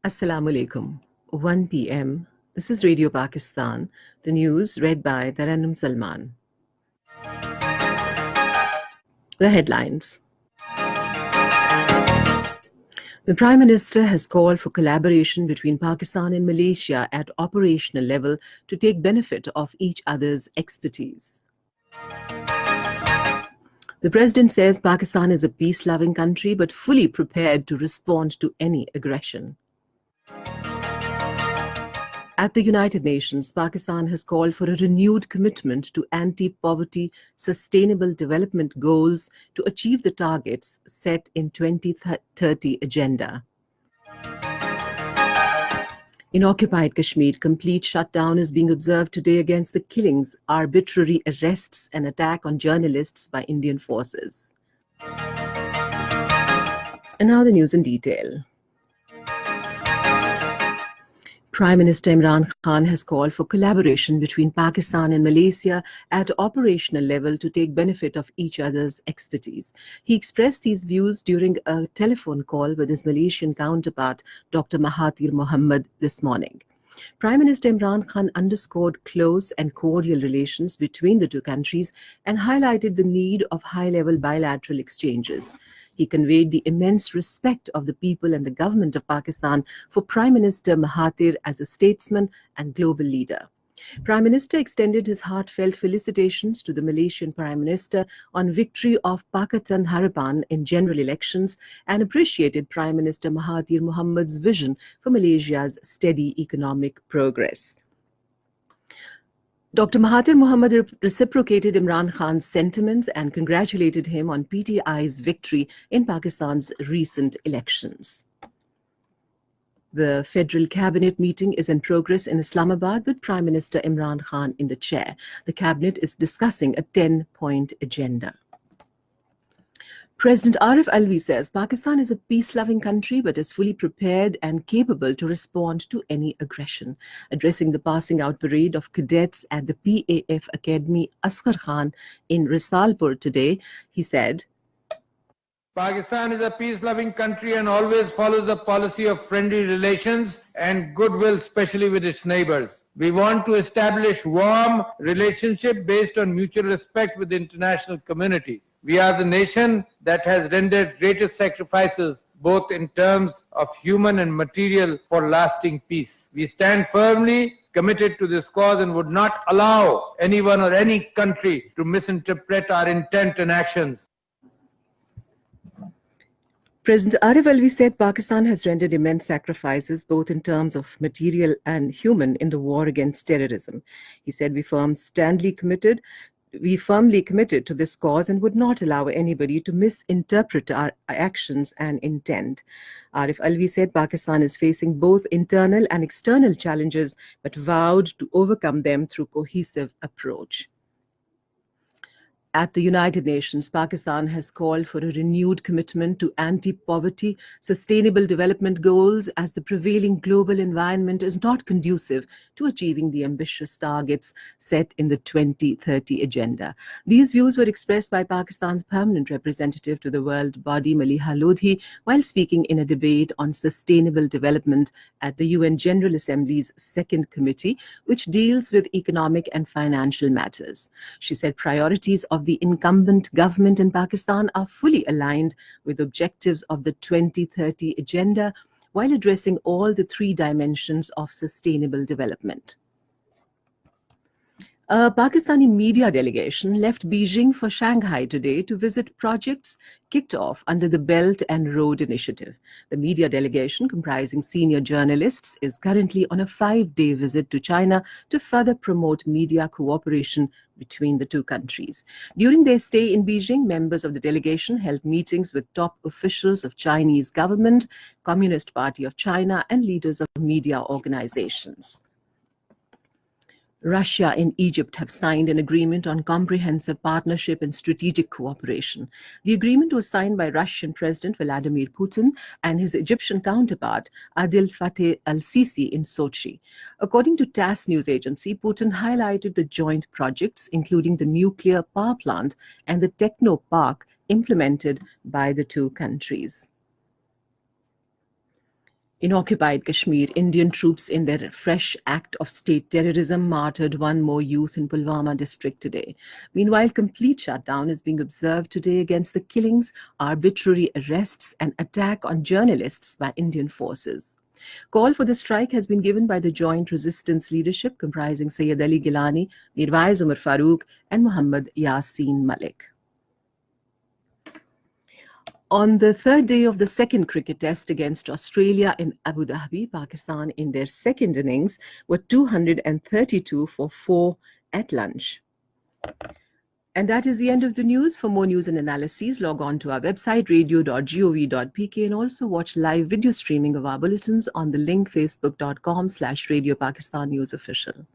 Assalamu alaikum. 1 p.m. This is Radio Pakistan. The news read by Taranum Salman. The headlines. The Prime Minister has called for collaboration between Pakistan and Malaysia at operational level to take benefit of each other's expertise. The President says Pakistan is a peace-loving country but fully prepared to respond to any aggression. At the United Nations, Pakistan has called for a renewed commitment to anti-poverty sustainable development goals to achieve the targets set in 2030 agenda. In occupied Kashmir, complete shutdown is being observed today against the killings, arbitrary arrests and attack on journalists by Indian forces. And now the news in detail. Prime Minister Imran Khan has called for collaboration between Pakistan and Malaysia at operational level to take benefit of each other's expertise. He expressed these views during a telephone call with his Malaysian counterpart, Dr. Mahathir Mohamad, this morning. Prime Minister Imran Khan underscored close and cordial relations between the two countries and highlighted the need of high-level bilateral exchanges. He conveyed the immense respect of the people and the government of Pakistan for Prime Minister Mahathir as a statesman and global leader. Prime Minister extended his heartfelt felicitations to the Malaysian Prime Minister on victory of Pakatan Harapan in general elections and appreciated Prime Minister Mahathir Mohamad's vision for Malaysia's steady economic progress. Dr. Mahathir Mohamad reciprocated Imran Khan's sentiments and congratulated him on PTI's victory in Pakistan's recent elections. The Federal Cabinet meeting is in progress in Islamabad with Prime Minister Imran Khan in the chair. The Cabinet is discussing a 10-point agenda. President Arif Alvi says Pakistan is a peace-loving country but is fully prepared and capable to respond to any aggression. Addressing the passing out parade of cadets at the PAF Academy Asghar Khan in Risalpur today, he said, Pakistan is a peace-loving country and always follows the policy of friendly relations and goodwill, especially with its neighbors. We want to establish warm relationship based on mutual respect with the international community. We are the nation that has rendered greatest sacrifices both in terms of human and material for lasting peace. We stand firmly committed to this cause and would not allow anyone or any country to misinterpret our intent and actions. President Arif Alvi said Pakistan has rendered immense sacrifices both in terms of material and human in the war against terrorism. He said we firmly committed to this cause and would not allow anybody to misinterpret our actions and intent. Arif Alvi said Pakistan is facing both internal and external challenges but vowed to overcome them through cohesive approach. At the United Nations, Pakistan has called for a renewed commitment to anti-poverty, sustainable development goals as the prevailing global environment is not conducive to achieving the ambitious targets set in the 2030 agenda. These views were expressed by Pakistan's permanent representative to the world body, Maliha Lodhi, while speaking in a debate on sustainable development at the UN General Assembly's Second Committee, which deals with economic and financial matters. She said priorities of the incumbent government in Pakistan are fully aligned with objectives of the 2030 agenda while addressing all the three dimensions of sustainable development. A Pakistani media delegation left Beijing for Shanghai today to visit projects kicked off under the Belt and Road Initiative. The media delegation, comprising senior journalists, is currently on a 5-day visit to China to further promote media cooperation between the two countries. During their stay in Beijing, members of the delegation held meetings with top officials of Chinese government, Communist Party of China, and leaders of media organizations. Russia and Egypt have signed an agreement on comprehensive partnership and strategic cooperation. The agreement was signed by Russian President Vladimir Putin and his Egyptian counterpart Adil Fattah al-Sisi in Sochi. According to TASS news agency, Putin highlighted the joint projects, including the nuclear power plant and the techno park implemented by the two countries. In occupied Kashmir, Indian troops in their fresh act of state terrorism martyred one more youth in Pulwama district today. Meanwhile, complete shutdown is being observed today against the killings, arbitrary arrests, and attack on journalists by Indian forces. Call for the strike has been given by the Joint Resistance Leadership comprising Sayyid Ali Gilani, Mirwais Umar Farooq, and Muhammad Yasin Malik. On the third day of the second cricket test against Australia in Abu Dhabi, Pakistan in their second innings were 232 for 4 at lunch. And that is the end of the news. For more news and analyses, log on to our website radio.gov.pk and also watch live video streaming of our bulletins on the link facebook.com/Radio Pakistan News Official.